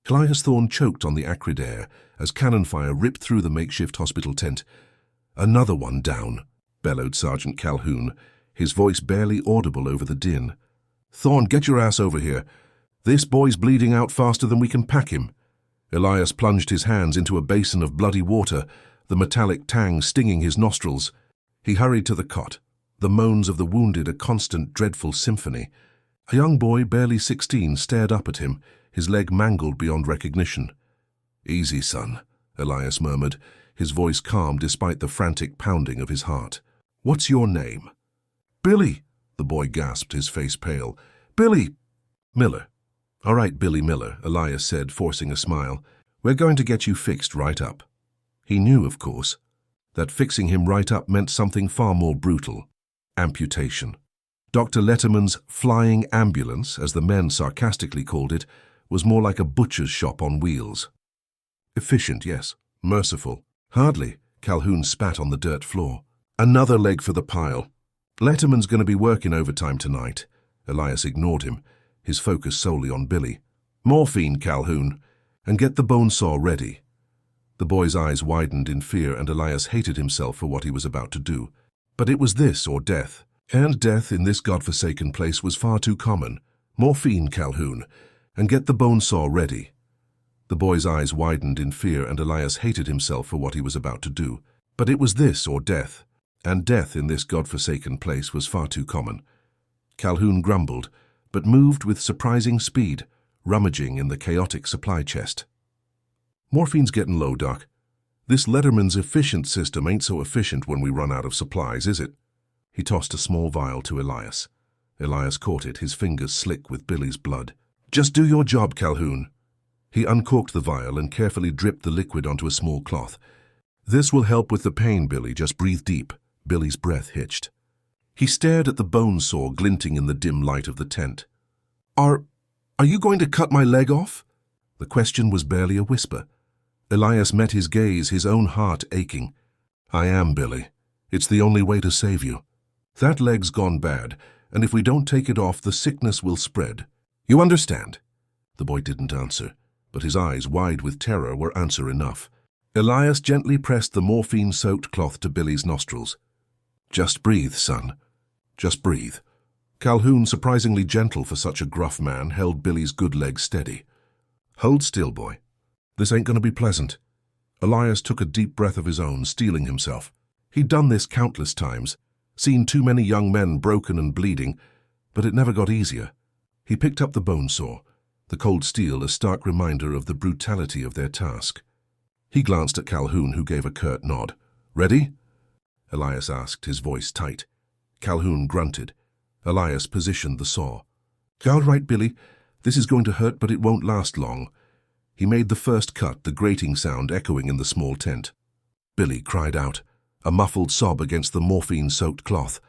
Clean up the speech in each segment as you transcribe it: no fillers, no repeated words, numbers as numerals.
Elias Thorne choked on the acrid air as cannon fire ripped through the makeshift hospital tent. "Another one down," bellowed Sergeant Calhoun, his voice barely audible over the din. "Thorne, get your ass over here. This boy's bleeding out faster than we can pack him." Elias plunged his hands into a basin of bloody water, the metallic tang stinging his nostrils. He hurried to the cot, the moans of the wounded a constant, dreadful symphony. A young boy, barely 16, stared up at him, his leg mangled beyond recognition. "Easy, son," Elias murmured, his voice calm despite the frantic pounding of his heart. "What's your name?" "Billy," the boy gasped, his face pale. "Billy Miller." "All right, Billy Miller," Elias said, forcing a smile. "We're going to get you fixed right up." He knew, of course, that fixing him right up meant something far more brutal: amputation. Dr. Letterman's flying ambulance, as the men sarcastically called it, was more like a butcher's shop on wheels. Efficient, yes. Merciful. Hardly. Calhoun spat on the dirt floor. "Another leg for the pile. Letterman's going to be working overtime tonight." Elias ignored him, his focus solely on Billy. "Morphine, Calhoun, and get the bone saw ready." The boy's eyes widened in fear, and Elias hated himself for what he was about to do. But it was this or death. And death in this godforsaken place was far too common. "Morphine, Calhoun, and get the bone saw ready." The boy's eyes widened in fear, and Elias hated himself for what he was about to do. But it was this or death. And death in this godforsaken place was far too common. Calhoun grumbled, but moved with surprising speed, rummaging in the chaotic supply chest. "Morphine's getting low, Doc. This Letterman's efficient system ain't so efficient when we run out of supplies, is it?" He tossed a small vial to Elias. Elias caught it, his fingers slick with Billy's blood. "Just do your job, Calhoun." He uncorked the vial and carefully dripped the liquid onto a small cloth. "This will help with the pain, Billy. Just breathe deep." Billy's breath hitched. He stared at the bone saw glinting in the dim light of the tent. Are you going to cut my leg off?" The question was barely a whisper. Elias met his gaze, his own heart aching. "I am, Billy. It's the only way to save you. That leg's gone bad, and if we don't take it off, the sickness will spread. You understand?" The boy didn't answer, but his eyes, wide with terror, were answer enough. Elias gently pressed the morphine-soaked cloth to Billy's nostrils. "Just breathe, son. Just breathe." Calhoun, surprisingly gentle for such a gruff man, held Billy's good leg steady. "Hold still, boy. This ain't going to be pleasant." Elias took a deep breath of his own, steeling himself. He'd done this countless times, seen too many young men broken and bleeding, but it never got easier. He picked up the bone saw, the cold steel a stark reminder of the brutality of their task. He glanced at Calhoun, who gave a curt nod. "Ready?" Elias asked, his voice tight. Calhoun grunted. Elias positioned the saw. "All right, Billy. This is going to hurt, but it won't last long." He made the first cut, the grating sound echoing in the small tent. Billy cried out, a muffled sob against the morphine-soaked cloth.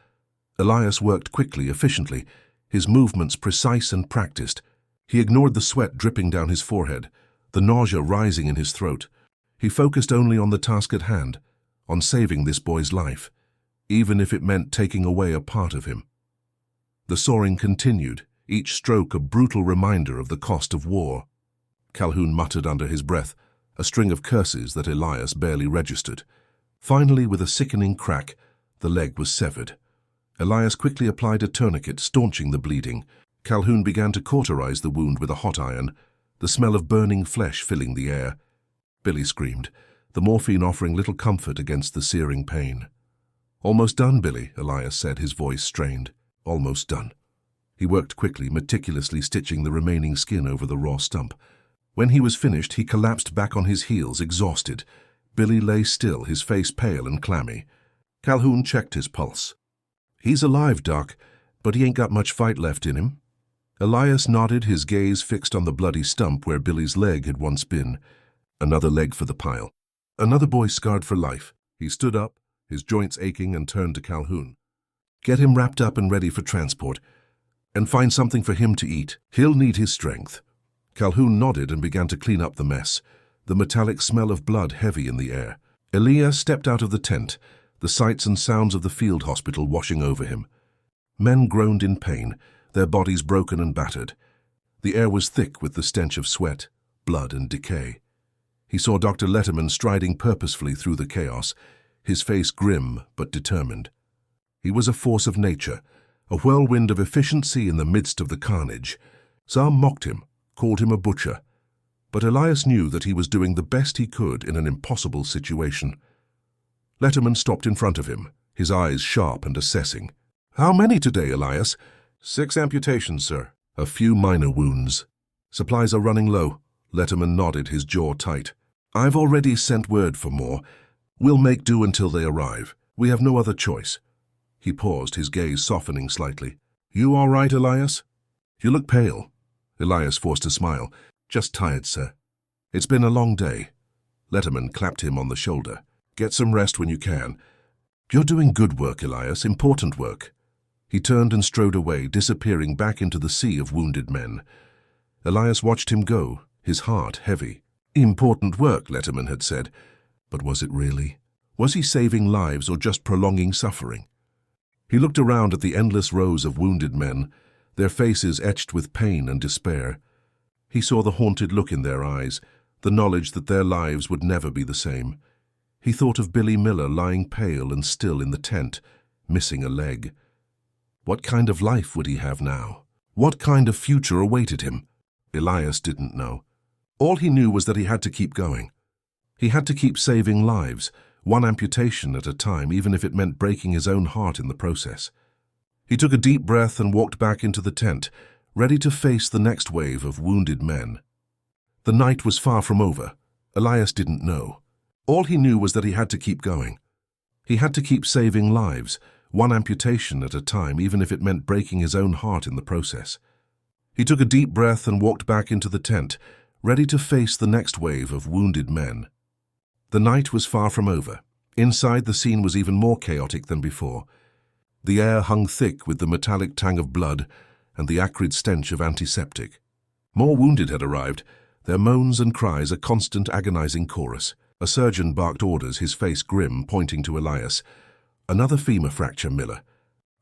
Elias worked quickly, efficiently, his movements precise and practiced. He ignored the sweat dripping down his forehead, the nausea rising in his throat. He focused only on the task at hand, on saving this boy's life, even if it meant taking away a part of him. The sawing continued, each stroke a brutal reminder of the cost of war. Calhoun muttered under his breath, a string of curses that Elias barely registered. Finally, with a sickening crack, the leg was severed. Elias quickly applied a tourniquet, staunching the bleeding. Calhoun began to cauterize the wound with a hot iron, the smell of burning flesh filling the air. Billy screamed, the morphine offering little comfort against the searing pain. "Almost done, Billy," Elias said, his voice strained. "Almost done." He worked quickly, meticulously stitching the remaining skin over the raw stump. When he was finished, he collapsed back on his heels, exhausted. Billy lay still, his face pale and clammy. Calhoun checked his pulse. "He's alive, Doc, but he ain't got much fight left in him." Elias nodded, his gaze fixed on the bloody stump where Billy's leg had once been. Another leg for the pile. Another boy scarred for life. He stood up, his joints aching, and turned to Calhoun. "Get him wrapped up and ready for transport, and find something for him to eat. He'll need his strength." Calhoun nodded and began to clean up the mess, the metallic smell of blood heavy in the air. Elias stepped out of the tent, the sights and sounds of the field hospital washing over him. Men groaned in pain, their bodies broken and battered. The air was thick with the stench of sweat, blood and decay. He saw Dr. Letterman striding purposefully through the chaos, his face grim but determined. He was a force of nature, a whirlwind of efficiency in the midst of the carnage. Some mocked him, called him a butcher, but Elias knew that he was doing the best he could in an impossible situation. Letterman stopped in front of him, his eyes sharp and assessing. "How many today, Elias?" "6 amputations, sir. A few minor wounds. Supplies are running low." Letterman nodded, his jaw tight. "I've already sent word for more. We'll make do until they arrive. We have no other choice." He paused, his gaze softening slightly. "You all right, Elias?" "You look pale." Elias forced a smile. "Just tired, sir. It's been a long day." Letterman clapped him on the shoulder. "Get some rest when you can. You're doing good work, Elias, important work." He turned and strode away, disappearing back into the sea of wounded men. Elias watched him go, his heart heavy. Important work, Letterman had said. But was it really? Was he saving lives or just prolonging suffering? He looked around at the endless rows of wounded men, their faces etched with pain and despair. He saw the haunted look in their eyes, the knowledge that their lives would never be the same. He thought of Billy Miller lying pale and still in the tent, missing a leg. What kind of life would he have now? What kind of future awaited him? Elias didn't know. All he knew was that he had to keep going. He had to keep saving lives, one amputation at a time, even if it meant breaking his own heart in the process. He took a deep breath and walked back into the tent, ready to face the next wave of wounded men. The night was far from over. Elias didn't know. All he knew was that he had to keep going. He had to keep saving lives, one amputation at a time, even if it meant breaking his own heart in the process. He took a deep breath and walked back into the tent, ready to face the next wave of wounded men. The night was far from over. Inside, the scene was even more chaotic than before. The air hung thick with the metallic tang of blood and the acrid stench of antiseptic. More wounded had arrived, their moans and cries a constant agonizing chorus. A surgeon barked orders, his face grim, pointing to Elias. "Another femur fracture, Miller.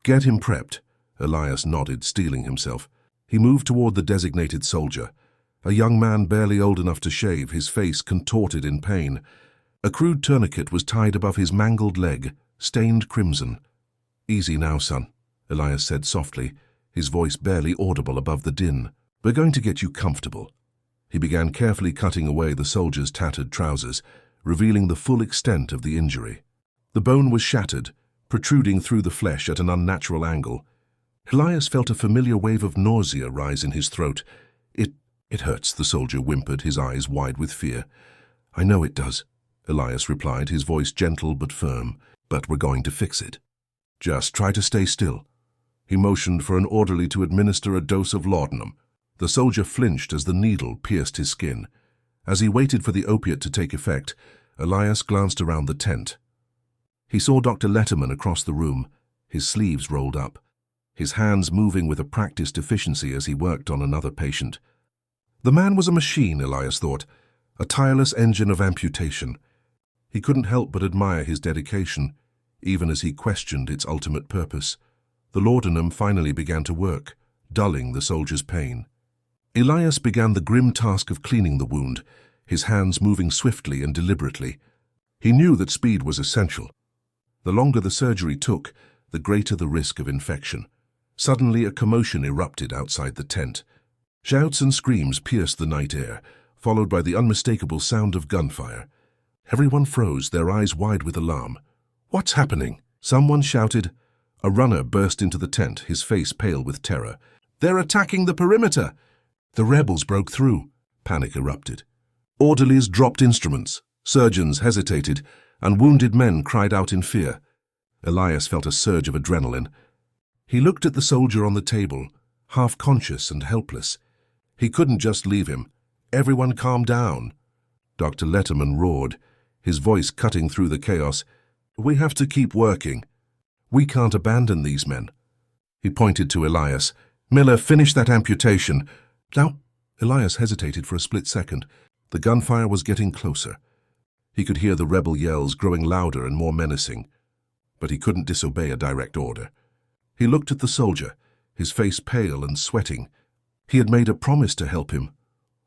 Get him prepped." Elias nodded, steeling himself. He moved toward the designated soldier, a young man barely old enough to shave, his face contorted in pain. A crude tourniquet was tied above his mangled leg, stained crimson. "Easy now, son," Elias said softly, his voice barely audible above the din. "We're going to get you comfortable." He began carefully cutting away the soldier's tattered trousers, revealing the full extent of the injury. The bone was shattered, protruding through the flesh at an unnatural angle. Elias felt a familiar wave of nausea rise in his throat. It hurts," the soldier whimpered, his eyes wide with fear. "I know it does," Elias replied, his voice gentle but firm. "But we're going to fix it. Just try to stay still." He motioned for an orderly to administer a dose of laudanum. The soldier flinched as the needle pierced his skin. As he waited for the opiate to take effect, Elias glanced around the tent. He saw Dr. Letterman across the room, his sleeves rolled up, his hands moving with a practiced efficiency as he worked on another patient. The man was a machine, Elias thought, a tireless engine of amputation. He couldn't help but admire his dedication, even as he questioned its ultimate purpose. The laudanum finally began to work, dulling the soldier's pain. Elias began the grim task of cleaning the wound, his hands moving swiftly and deliberately. He knew that speed was essential. The longer the surgery took, the greater the risk of infection. Suddenly, a commotion erupted outside the tent. Shouts and screams pierced the night air, followed by the unmistakable sound of gunfire. Everyone froze, their eyes wide with alarm. "What's happening?" Someone shouted. A runner burst into the tent, his face pale with terror. "They're attacking the perimeter!" The rebels broke through. Panic erupted. Orderlies dropped instruments, surgeons hesitated, and wounded men cried out in fear. Elias felt a surge of adrenaline. He looked at the soldier on the table, half conscious and helpless. He couldn't just leave him. "Everyone calm down." Dr. Letterman roared, his voice cutting through the chaos. "We have to keep working. We can't abandon these men." He pointed to Elias. "Miller, finish that amputation." "Now?" Elias hesitated for a split second. The gunfire was getting closer. He could hear the rebel yells growing louder and more menacing. But he couldn't disobey a direct order. He looked at the soldier, his face pale and sweating. He had made a promise to help him.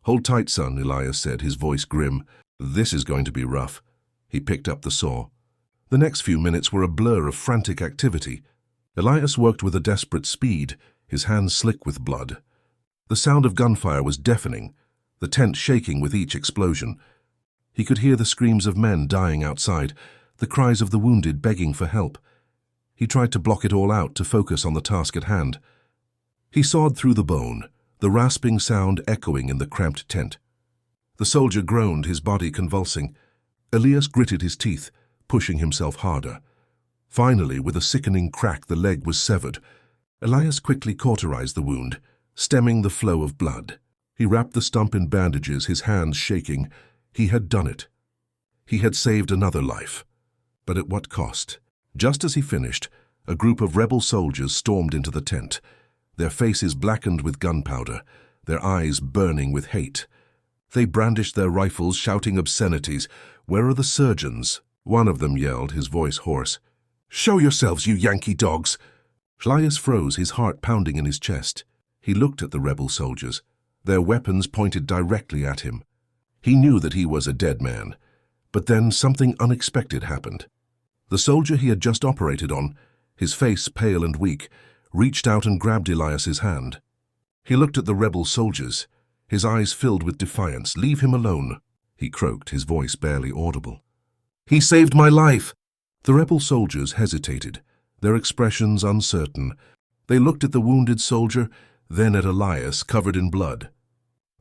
"Hold tight, son," Elias said, his voice grim. "This is going to be rough." He picked up the saw. The next few minutes were a blur of frantic activity. Elias worked with a desperate speed, his hands slick with blood. The sound of gunfire was deafening, the tent shaking with each explosion. He could hear the screams of men dying outside, the cries of the wounded begging for help. He tried to block it all out to focus on the task at hand. He sawed through the bone, the rasping sound echoing in the cramped tent. The soldier groaned, his body convulsing. Elias gritted his teeth, pushing himself harder. Finally, with a sickening crack, the leg was severed. Elias quickly cauterized the wound, stemming the flow of blood. He wrapped the stump in bandages, his hands shaking. He had done it. He had saved another life. But at what cost? Just as he finished, a group of rebel soldiers stormed into the tent, their faces blackened with gunpowder, their eyes burning with hate. They brandished their rifles, shouting obscenities. "Where are the surgeons?" One of them yelled, his voice hoarse. "Show yourselves, you Yankee dogs!" Elias froze, his heart pounding in his chest. He looked at the rebel soldiers, their weapons pointed directly at him. He knew that he was a dead man. But then something unexpected happened. The soldier he had just operated on, his face pale and weak, reached out and grabbed Elias's hand. He looked at the rebel soldiers, his eyes filled with defiance. "Leave him alone," he croaked, his voice barely audible. "He saved my life!" The rebel soldiers hesitated, their expressions uncertain. They looked at the wounded soldier, then at Elias, covered in blood.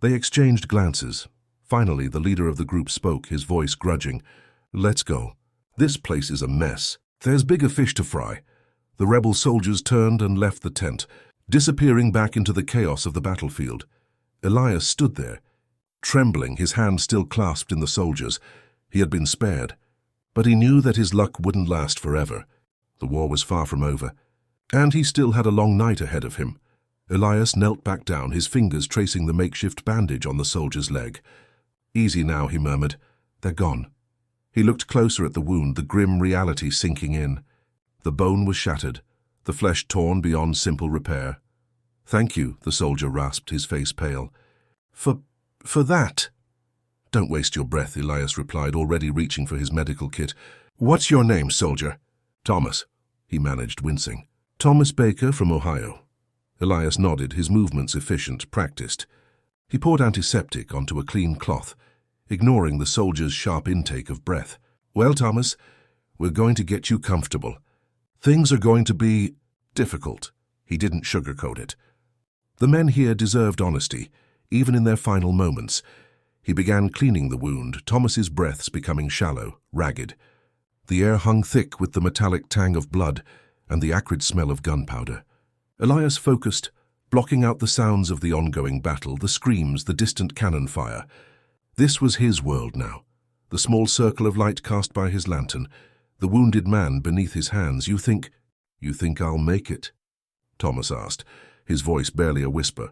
They exchanged glances. Finally, the leader of the group spoke, his voice grudging. "Let's go. This place is a mess. There's bigger fish to fry." The rebel soldiers turned and left the tent, disappearing back into the chaos of the battlefield. Elias stood there, trembling, his hand still clasped in the soldier's. He had been spared, but he knew that his luck wouldn't last forever. The war was far from over, and he still had a long night ahead of him. Elias knelt back down, his fingers tracing the makeshift bandage on the soldier's leg. "Easy now," he murmured. "They're gone." He looked closer at the wound, the grim reality sinking in. The bone was shattered, the flesh torn beyond simple repair. "Thank you," the soldier rasped, his face pale. For that?" "Don't waste your breath," Elias replied, already reaching for his medical kit. "What's your name, soldier?" "Thomas," he managed, wincing. "Thomas Baker from Ohio." Elias nodded, his movements efficient, practiced. He poured antiseptic onto a clean cloth, ignoring the soldier's sharp intake of breath. "Well, Thomas, we're going to get you comfortable. Things are going to be difficult." He didn't sugarcoat it. The men here deserved honesty, even in their final moments. He began cleaning the wound, Thomas's breaths becoming shallow, ragged. The air hung thick with the metallic tang of blood and the acrid smell of gunpowder. Elias focused, blocking out the sounds of the ongoing battle, the screams, the distant cannon fire. This was his world now, the small circle of light cast by his lantern, the wounded man beneath his hands. You think I'll make it?" Thomas asked, his voice barely a whisper.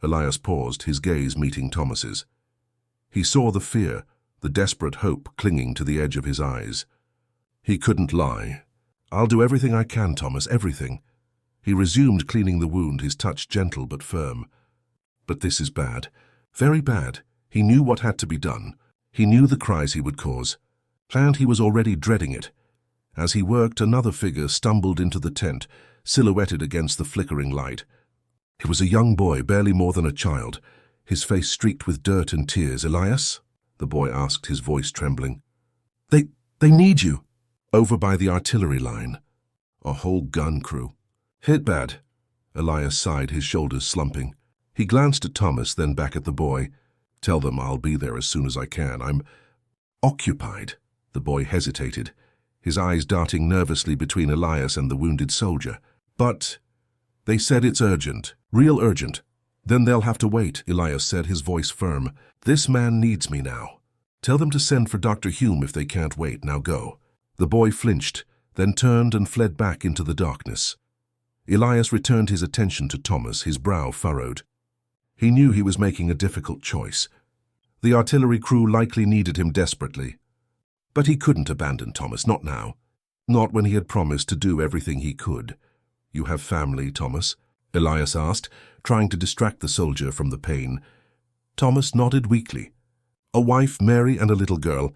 Elias paused, his gaze meeting Thomas's. He saw the fear, the desperate hope clinging to the edge of his eyes. He couldn't lie. "I'll do everything I can, Thomas, everything." He resumed cleaning the wound, his touch gentle but firm. "But this is bad, very bad." He knew what had to be done. He knew the cries he would cause, and he was already dreading it. As he worked, another figure stumbled into the tent, silhouetted against the flickering light. It was a young boy, barely more than a child, his face streaked with dirt and tears. "Elias?" the boy asked, his voice trembling. They need you." "Over by the artillery line. A whole gun crew." "Hit bad." Elias sighed, his shoulders slumping. He glanced at Thomas, then back at the boy. "Tell them I'll be there as soon as I can. I'm occupied." The boy hesitated, his eyes darting nervously between Elias and the wounded soldier. "But they said it's urgent, real urgent." "Then they'll have to wait," Elias said, his voice firm. "This man needs me now. Tell them to send for Dr. Hume if they can't wait. Now go." The boy flinched, then turned and fled back into the darkness. Elias returned his attention to Thomas, his brow furrowed. He knew he was making a difficult choice. The artillery crew likely needed him desperately. But he couldn't abandon Thomas, not now. Not when he had promised to do everything he could. "You have family, Thomas?" Elias asked, trying to distract the soldier from the pain. Thomas nodded weakly. A wife, Mary, and a little girl.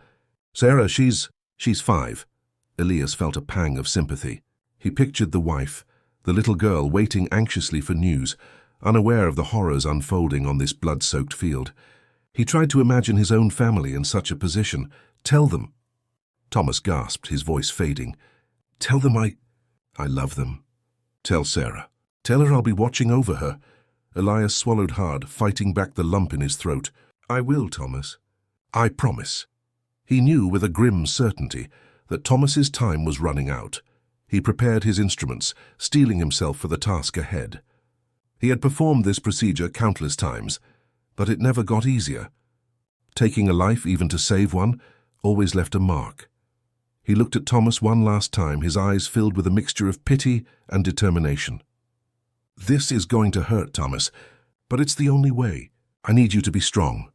Sarah, she's 5. Elias felt a pang of sympathy. He pictured the wife, the little girl waiting anxiously for news, unaware of the horrors unfolding on this blood-soaked field. He tried to imagine his own family in such a position. Tell them. Thomas gasped, his voice fading. Tell them I love them. Tell Sarah. Tell her I'll be watching over her. Elias swallowed hard, fighting back the lump in his throat. I will, Thomas. I promise. He knew with a grim certainty that Thomas's time was running out. He prepared his instruments, steeling himself for the task ahead. He had performed this procedure countless times, but it never got easier. Taking a life, even to save one, always left a mark. He looked at Thomas one last time, his eyes filled with a mixture of pity and determination. This is going to hurt, Thomas, but it's the only way. I need you to be strong.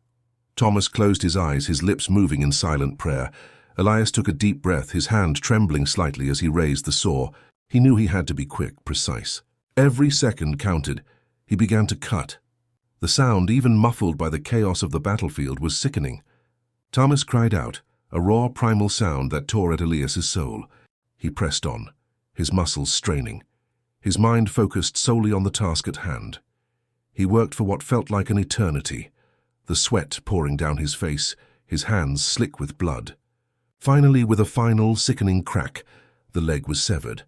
Thomas closed his eyes, his lips moving in silent prayer. Elias took a deep breath, his hand trembling slightly as he raised the saw. He knew he had to be quick, precise. Every second counted. He began to cut. The sound, even muffled by the chaos of the battlefield, was sickening. Thomas cried out, a raw primal sound that tore at Elias's soul. He pressed on, his muscles straining, his mind focused solely on the task at hand. He worked for what felt like an eternity, the sweat pouring down his face, his hands slick with blood. Finally, with a final, sickening crack, the leg was severed.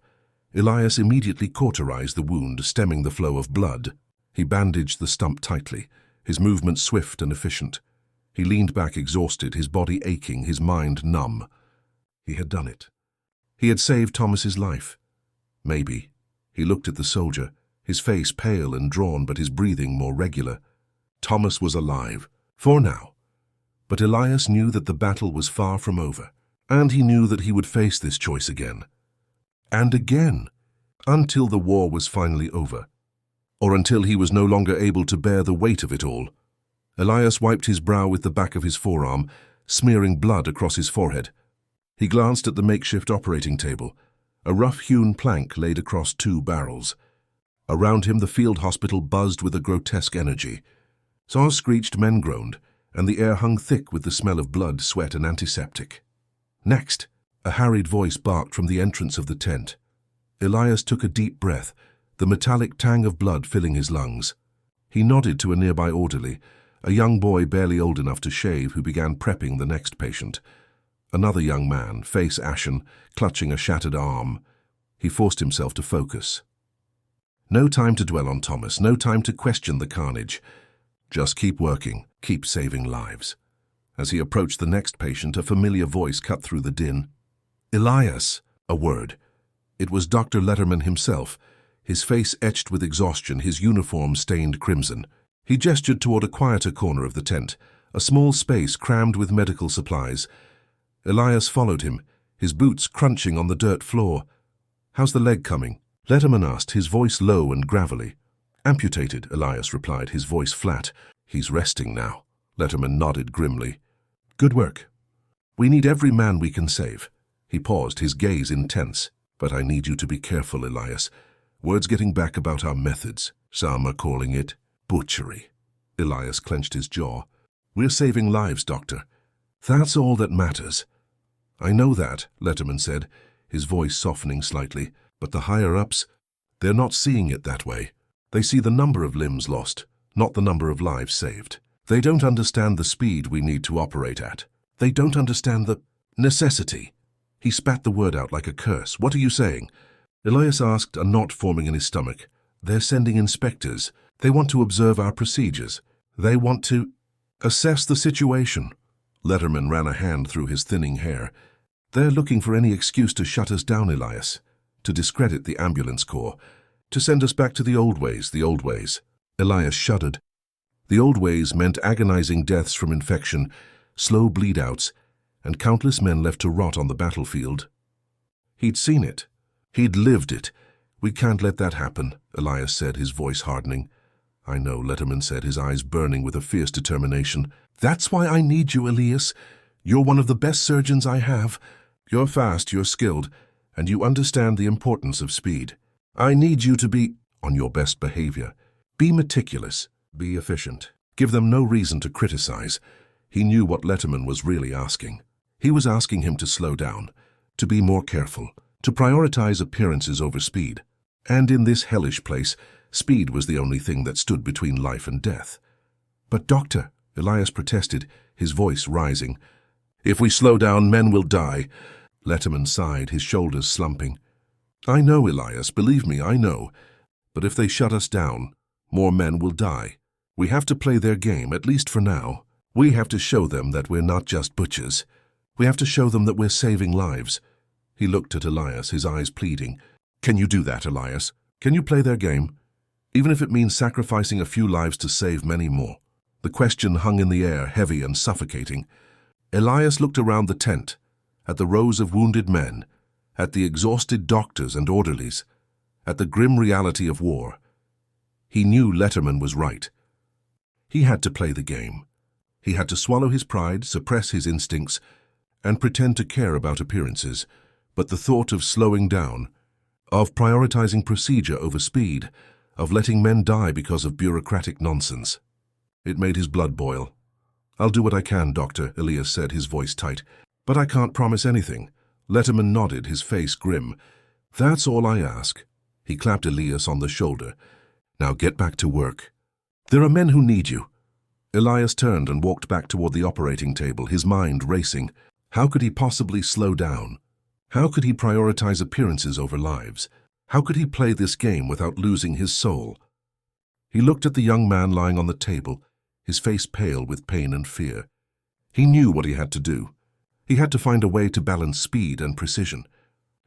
Elias immediately cauterized the wound, stemming the flow of blood. He bandaged the stump tightly, his movements swift and efficient. He leaned back exhausted, his body aching, his mind numb. He had done it. He had saved Thomas's life. Maybe. He looked at the soldier, his face pale and drawn, but his breathing more regular. Thomas was alive, for now. But Elias knew that the battle was far from over, and he knew that he would face this choice again. And again, until the war was finally over, or until he was no longer able to bear the weight of it all. Elias wiped his brow with the back of his forearm, smearing blood across his forehead. He glanced at the makeshift operating table, a rough-hewn plank laid across 2 barrels. Around him the field hospital buzzed with a grotesque energy. Saws screeched, men groaned, and the air hung thick with the smell of blood, sweat, and antiseptic. Next, a harried voice barked from the entrance of the tent. Elias took a deep breath, the metallic tang of blood filling his lungs. He nodded to a nearby orderly, a young boy barely old enough to shave, who began prepping the next patient. Another young man, face ashen, clutching a shattered arm. He forced himself to focus. No time to dwell on Thomas, no time to question the carnage. Just keep working, keep saving lives. As he approached the next patient, a familiar voice cut through the din. Elias, a word. It was Dr. Letterman himself, his face etched with exhaustion, his uniform stained crimson. He gestured toward a quieter corner of the tent, a small space crammed with medical supplies. Elias followed him, his boots crunching on the dirt floor. How's the leg coming? Letterman asked, his voice low and gravelly. Amputated, Elias replied, his voice flat. He's resting now. Letterman nodded grimly. Good work. We need every man we can save. He paused, his gaze intense. But I need you to be careful, Elias. Word's getting back about our methods. Some are calling it butchery. Elias clenched his jaw. We're saving lives, Doctor. That's all that matters. I know that, Letterman said, his voice softening slightly, but the higher-ups, they're not seeing it that way. They see the number of limbs lost, not the number of lives saved. They don't understand the speed we need to operate at. They don't understand the necessity. He spat the word out like a curse. What are you saying? Elias asked, a knot forming in his stomach. They're sending inspectors. They want to observe our procedures. They want to assess the situation. Letterman ran a hand through his thinning hair. They're looking for any excuse to shut us down, Elias, to discredit the ambulance corps, to send us back to the old ways, the old ways. Elias shuddered. The old ways meant agonizing deaths from infection, slow bleed-outs, and countless men left to rot on the battlefield. He'd seen it. He'd lived it. We can't let that happen, Elias said, his voice hardening. I know, Letterman said, his eyes burning with a fierce determination. That's why I need you, Elias. You're one of the best surgeons I have. You're fast, you're skilled, and you understand the importance of speed. I need you to be on your best behavior. Be meticulous. Be efficient. Give them no reason to criticize. He knew what Letterman was really asking. He was asking him to slow down, to be more careful, to prioritize appearances over speed. And in this hellish place, speed was the only thing that stood between life and death. "But doctor," Elias protested, his voice rising. "If we slow down, men will die." Letterman sighed, his shoulders slumping. "I know, Elias, believe me, I know. But if they shut us down, more men will die. We have to play their game, at least for now. We have to show them that we're not just butchers. We have to show them that we're saving lives." He looked at Elias, his eyes pleading. "Can you do that, Elias? Can you play their game? Even if it means sacrificing a few lives to save many more?" The question hung in the air, heavy and suffocating. Elias looked around the tent, at the rows of wounded men, at the exhausted doctors and orderlies, at the grim reality of war. He knew Letterman was right. He had to play the game. He had to swallow his pride, suppress his instincts, and pretend to care about appearances. But the thought of slowing down, of prioritizing procedure over speed, of letting men die because of bureaucratic nonsense, it made his blood boil. "I'll do what I can, Doctor," Elias said, his voice tight. "But I can't promise anything." Letterman nodded, his face grim. "That's all I ask." He clapped Elias on the shoulder. "Now get back to work. There are men who need you." Elias turned and walked back toward the operating table, his mind racing. How could he possibly slow down? How could he prioritize appearances over lives? How could he play this game without losing his soul? He looked at the young man lying on the table, his face pale with pain and fear. He knew what he had to do. He had to find a way to balance speed and precision.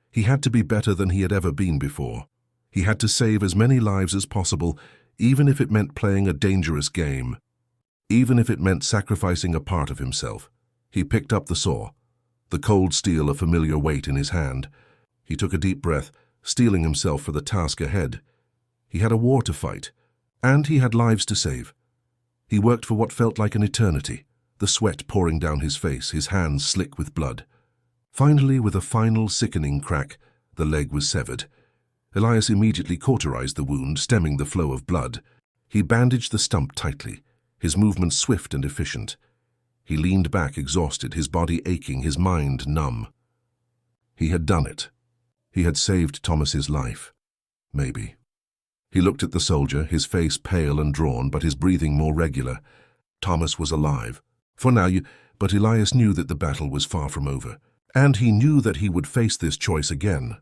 He had to be better than he had ever been before. He had to save as many lives as possible, even if it meant playing a dangerous game, even if it meant sacrificing a part of himself. He picked up the saw, the cold steel a familiar weight in his hand. He took a deep breath, steeling himself for the task ahead. He had a war to fight, and he had lives to save. He worked for what felt like an eternity, the sweat pouring down his face, his hands slick with blood. Finally, with a final sickening crack, the leg was severed. Elias immediately cauterized the wound, stemming the flow of blood. He bandaged the stump tightly, his movements swift and efficient. He leaned back exhausted, his body aching, his mind numb. He had done it. He had saved Thomas's life. Maybe. He looked at the soldier, his face pale and drawn, but his breathing more regular. Thomas was alive. For now, but Elias knew that the battle was far from over. And he knew that he would face this choice again.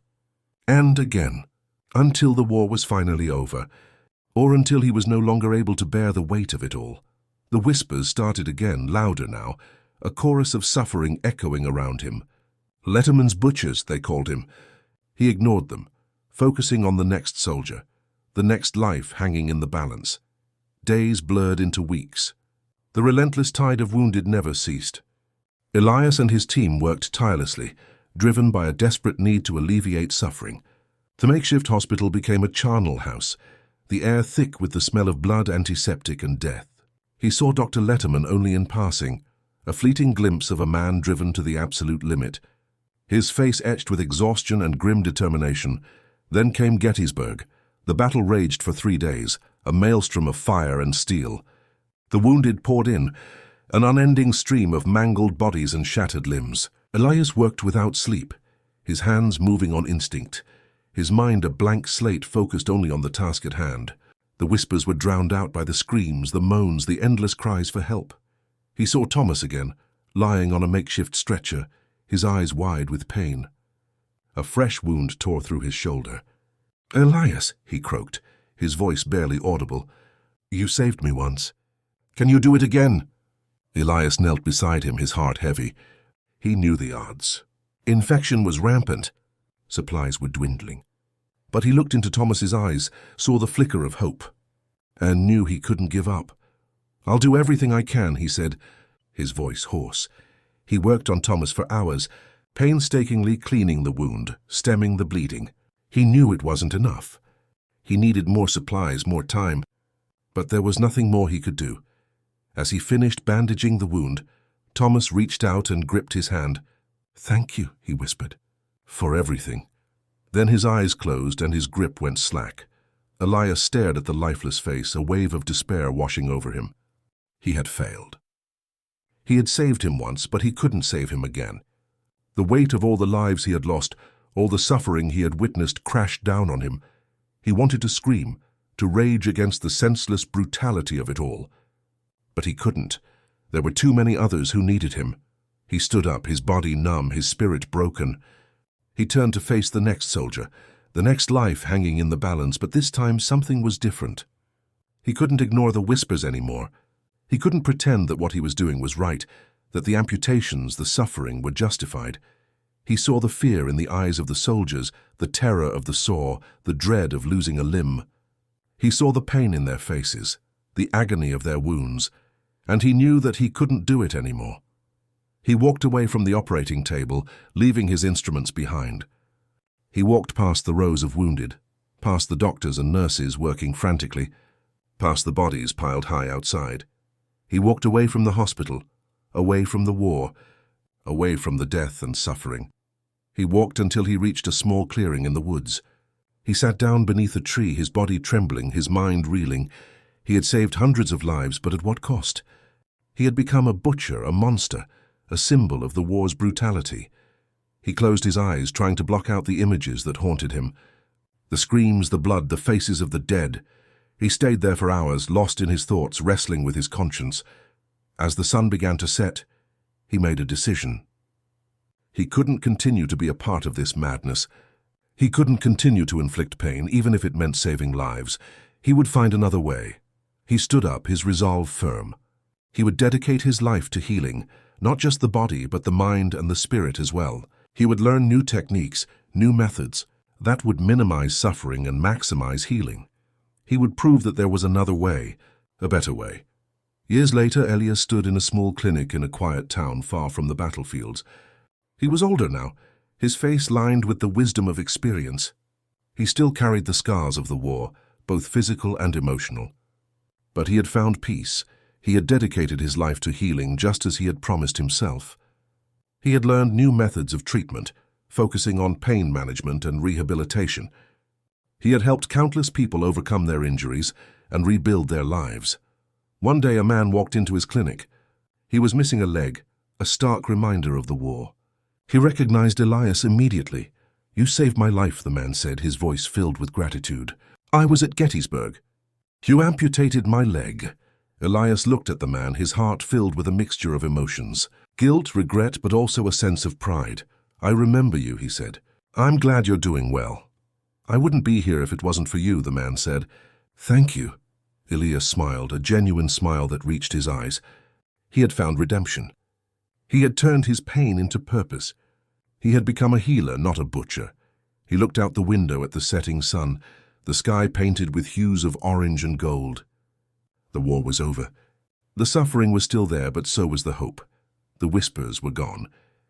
And again. Until the war was finally over. Or until he was no longer able to bear the weight of it all. The whispers started again, louder now, a chorus of suffering echoing around him. Letterman's butchers, they called him. He ignored them, focusing on the next soldier, the next life hanging in the balance. Days blurred into weeks. The relentless tide of wounded never ceased. Elias and his team worked tirelessly, driven by a desperate need to alleviate suffering. The makeshift hospital became a charnel house, the air thick with the smell of blood, antiseptic, and death. He saw Dr. Letterman only in passing, a fleeting glimpse of a man driven to the absolute limit. His face etched with exhaustion and grim determination. Then came Gettysburg. The battle raged for 3 days, a maelstrom of fire and steel. The wounded poured in, an unending stream of mangled bodies and shattered limbs. Elias worked without sleep, his hands moving on instinct, his mind a blank slate focused only on the task at hand. The whispers were drowned out by the screams, the moans, the endless cries for help. He saw Thomas again, lying on a makeshift stretcher, his eyes wide with pain. A fresh wound tore through his shoulder. "Elias," he croaked, his voice barely audible, "you saved me once. Can you do it again?" Elias knelt beside him, his heart heavy. He knew the odds. Infection was rampant. Supplies were dwindling. But he looked into Thomas's eyes, saw the flicker of hope, and knew he couldn't give up. "I'll do everything I can," he said, his voice hoarse. He worked on Thomas for hours, painstakingly cleaning the wound, stemming the bleeding. He knew it wasn't enough. He needed more supplies, more time. But there was nothing more he could do. As he finished bandaging the wound, Thomas reached out and gripped his hand. "Thank you," he whispered, "for everything." Then his eyes closed and his grip went slack. Elias stared at the lifeless face, a wave of despair washing over him. He had failed. He had saved him once, but he couldn't save him again. The weight of all the lives he had lost, all the suffering he had witnessed crashed down on him. He wanted to scream, to rage against the senseless brutality of it all. But he couldn't. There were too many others who needed him. He stood up, his body numb, his spirit broken. He turned to face the next soldier, the next life hanging in the balance, but this time something was different. He couldn't ignore the whispers anymore. He couldn't pretend that what he was doing was right, that the amputations, the suffering, were justified. He saw the fear in the eyes of the soldiers, the terror of the sore, the dread of losing a limb. He saw the pain in their faces, the agony of their wounds, and he knew that he couldn't do it anymore. He walked away from the operating table, leaving his instruments behind. He walked past the rows of wounded, past the doctors and nurses working frantically, past the bodies piled high outside. He walked away from the hospital, away from the war, away from the death and suffering. He walked until he reached a small clearing in the woods. He sat down beneath a tree, his body trembling, his mind reeling. He had saved hundreds of lives, but at what cost? He had become a butcher, a monster, a symbol of the war's brutality. He closed his eyes, trying to block out the images that haunted him. The screams, the blood, the faces of the dead. He stayed there for hours, lost in his thoughts, wrestling with his conscience. As the sun began to set, he made a decision. He couldn't continue to be a part of this madness. He couldn't continue to inflict pain, even if it meant saving lives. He would find another way. He stood up, his resolve firm. He would dedicate his life to healing, not just the body, but the mind and the spirit as well. He would learn new techniques, new methods, that would minimize suffering and maximize healing. He would prove that there was another way, a better way. Years later, Elias stood in a small clinic in a quiet town far from the battlefields. He was older now, his face lined with the wisdom of experience. He still carried the scars of the war, both physical and emotional. But he had found peace. He had dedicated his life to healing just as he had promised himself. He had learned new methods of treatment, focusing on pain management and rehabilitation. He had helped countless people overcome their injuries and rebuild their lives. One day a man walked into his clinic. He was missing a leg, a stark reminder of the war. He recognized Elias immediately. "You saved my life," the man said, his voice filled with gratitude. "I was at Gettysburg. You amputated my leg." Elias looked at the man, his heart filled with a mixture of emotions. Guilt, regret, but also a sense of pride. "I remember you," he said. "I'm glad you're doing well." "I wouldn't be here if it wasn't for you," the man said. "Thank you." Elias smiled, a genuine smile that reached his eyes. He had found redemption. He had turned his pain into purpose. He had become a healer, not a butcher. He looked out the window at the setting sun, the sky painted with hues of orange and gold. The war was over. The suffering was still there, but so was the hope. The whispers were gone.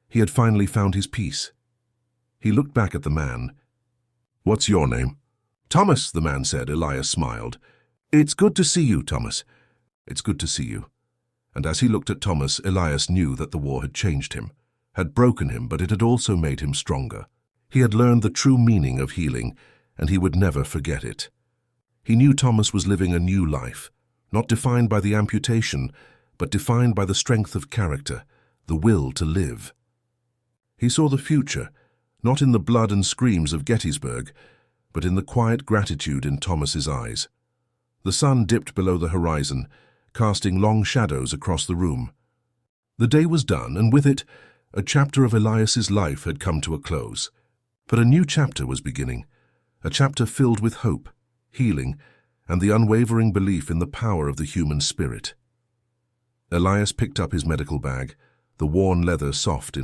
He had finally found his peace. He looked back at the man. "What's your name?" "Thomas," the man said. Elias smiled. "It's good to see you, Thomas." "It's good to see you." And as he looked at Thomas, Elias knew that the war had changed him, had broken him, but it had also made him stronger. He had learned the true meaning of healing, and he would never forget it. He knew Thomas was living a new life, not defined by the amputation, but defined by the strength of character, the will to live. He saw the future, not in the blood and screams of Gettysburg, but in the quiet gratitude in Thomas's eyes. The sun dipped below the horizon, casting long shadows across the room. The day was done, and with it, a chapter of Elias's life had come to a close. But a new chapter was beginning, a chapter filled with hope, healing, and the unwavering belief in the power of the human spirit. Elias picked up his medical bag, the worn leather soft in his